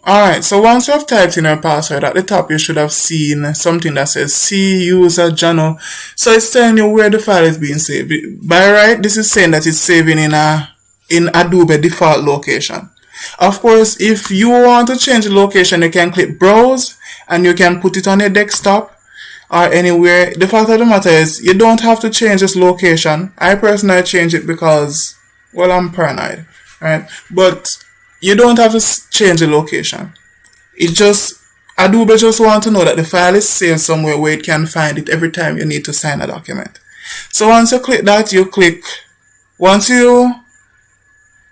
Alright, so once you have typed in your password, at the top you should have seen something that says C user journal. So it's telling you where the file is being saved. By right, this is saying that it's saving in Adobe default location. Of course, if you want to change the location, you can click browse and you can put it on your desktop or anywhere. The fact of the matter is you don't have to change this location. I personally change it because, well, I'm paranoid, right? But you don't have to change the location. It just, Adobe just want to know that the file is saved somewhere where it can find it every time you need to sign a document. So once you click that, once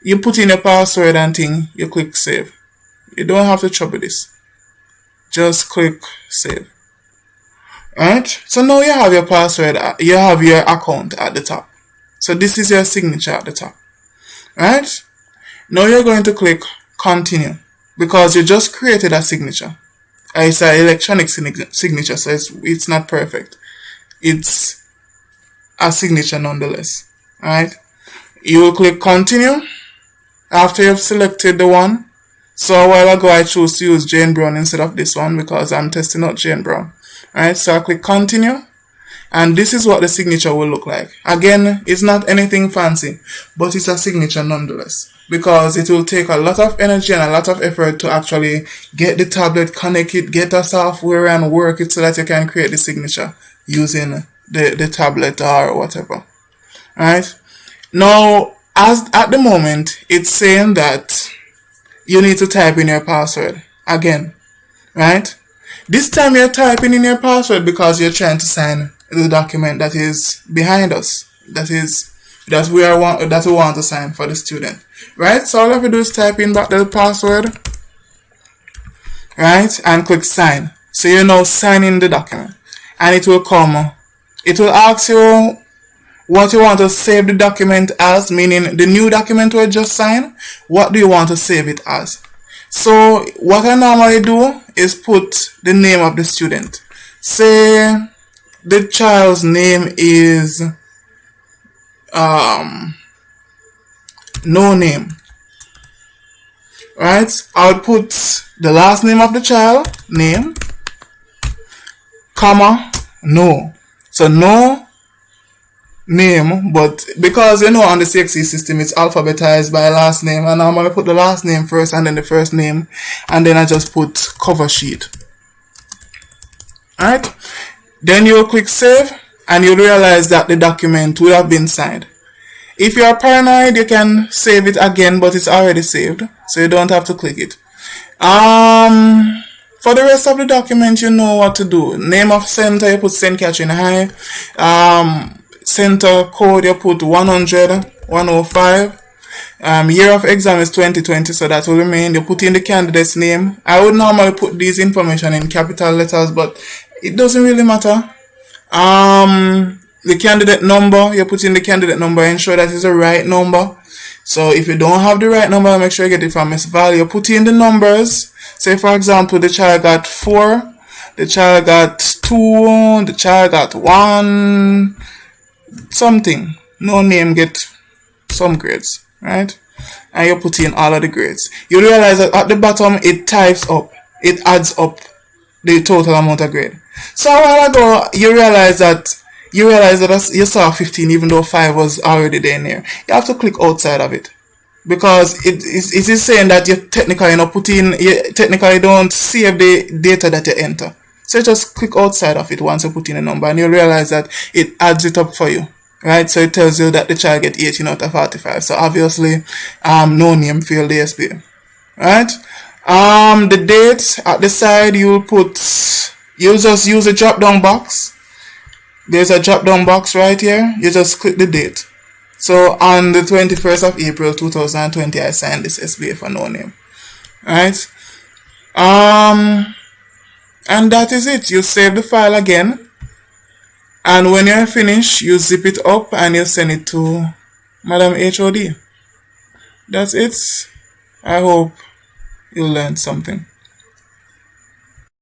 you put in your password and thing, you click save. You don't have to trouble this. Just click save. Alright, so now you have your password, you have your account at the top. So this is your signature at the top. Alright, now you're going to click continue because you just created a signature. It's an electronic signature, so it's not perfect. It's a signature nonetheless. Alright, you will click continue after you've selected the one. So a while ago I chose to use Jane Brown instead of this one because I'm testing out Jane Brown. Alright, so I click continue and this is what the signature will look like. Again, it's not anything fancy, but it's a signature nonetheless because it will take a lot of energy and a lot of effort to actually get the tablet, connect it, get the software and work it so that you can create the signature using the tablet or whatever. Alright, now at the moment it's saying that you need to type in your password again, right? This time you're typing in your password because you're trying to sign the document that is behind us. That we want to sign for the student. Right? So all you have to do is type in back the password. Right? And click sign. So you're now signing the document. And it will ask you what you want to save the document as, meaning the new document we just signed, what do you want to save it as? So what I normally do is put the name of the student. Say the child's name is no name. Right? I'll put the last name of the child, name, comma, no. So no name, but because on the C.X.C system it's alphabetized by last name, and I'm gonna put the last name first and then the first name, and then I just put cover sheet. Alright, then you'll click save and you'll realize that the document will have been signed. If you're paranoid, you can save it again, but it's already saved, so you don't have to click it. For the rest of the document, you know what to do. Name of center, you put St. Catherine High. Center code, you put 100, 105. Year of exam is 2020, so that will remain. You put in the candidate's name. I would normally put these information in capital letters, but it doesn't really matter. The candidate number, you put in the candidate number, ensure that it's the right number. So if you don't have the right number, make sure you get it from Miss Val. You put in the numbers. Say for example, the child got 4, the child got 2, the child got 1, something. No name get some grades, right? And you put in all of the grades. You realize that at the bottom it types up, it adds up the total amount of grade. So a while ago you realize that you saw 15 even though 5 was already there in there. You have to click outside of it because it is saying that you technically don't save the data that you enter. So just click outside of it once you put in a number and you'll realize that it adds it up for you. Right, so it tells you that the child get 18 out of 45. So obviously, no name failed the SBA. Right, the date at the side you'll just use a drop down box. There's a drop down box right here. You just click the date. So on the 21st of April 2020, I signed this SBA for no name. Right, and that is it. You save the file again. And when you're finished, you zip it up and you send it to Madam HOD. That's it. I hope you learned something.